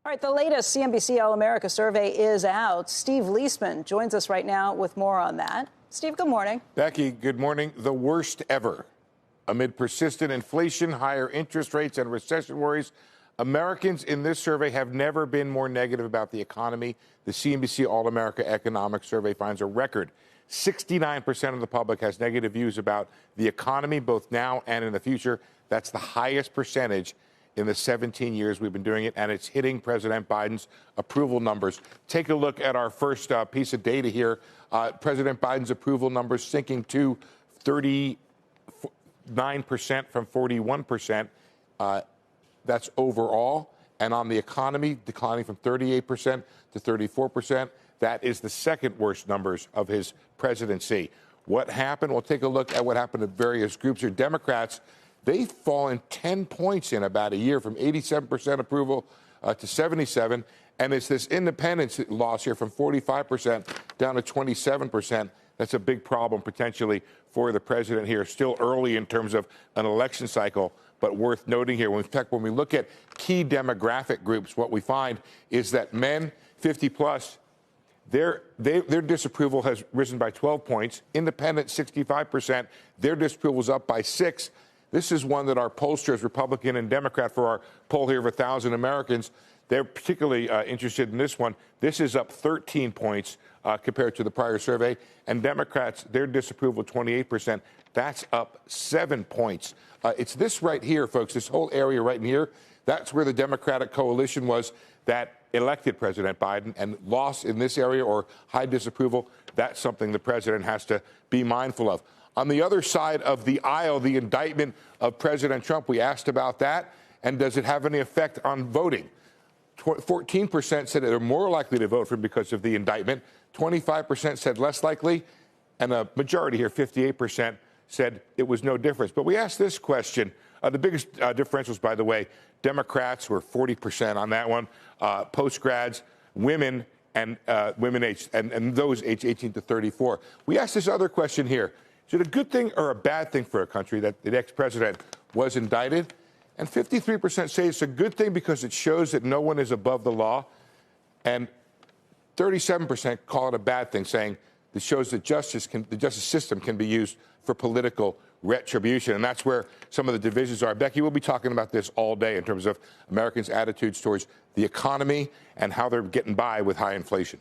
All right, the latest CNBC AllAmerica survey is out. Steve Leisman joins us right now with more on that. Steve, good morning. Becky, good morning. The worst ever. Amid persistent inflation, higher interest rates, and recession worries, Americans in this survey have never been more negative about the economy. The CNBC AllAmerica Economic Survey finds a record 69% of the public has negative views about the economy, both now and in the future. That's the highest percentage in the 17 years we've been doing it, and it's hitting President Biden's approval numbers. Take a look at our first piece of data here. President Biden's approval numbers sinking to 39% from 41%. That's overall. And on the economy, declining from 38% to 34%. That is the second worst numbers of his presidency. What happened? We'll take a look at what happened to various groups here. Democrats, they've fallen 10 points in about a year, from 87% approval to 77%. And it's this independence loss here from 45% down to 27%. That's a big problem potentially for the president here. Still early in terms of an election cycle, but worth noting here. In fact, when we look at key demographic groups, what we find is that men 50 plus, their disapproval has risen by 12 points. Independent, 65%. Their disapproval is up by 6. This is one that our pollsters, Republican and Democrat, for our poll here of 1,000 Americans, they're particularly interested in this one. This is up 13 points compared to the prior survey. And Democrats, their disapproval, 28%. That's up 7 points. It's this right here, folks, this whole area right in here. That's where the Democratic coalition was that elected President Biden, and loss in this area or high disapproval. That's something the president has to be mindful of. On the other side of the aisle, the indictment of President Trump, we asked about that. And does it have any effect on voting? 14% said they're more likely to vote for him because of the indictment. 25% said less likely. And a majority here, 58%, said it was no difference. But we asked this question. The biggest differentials, by the way, Democrats were 40% on that one. Post-grads, women, and women aged, and those aged 18 to 34. We asked this other question here. Is it a good thing or a bad thing for a country that the ex-president was indicted? And 53% say it's a good thing because it shows that no one is above the law. And 37% call it a bad thing, saying it shows that the justice system can be used for political retribution. And that's where some of the divisions are. Becky, we'll be talking about this all day in terms of Americans' attitudes towards the economy and how they're getting by with high inflation.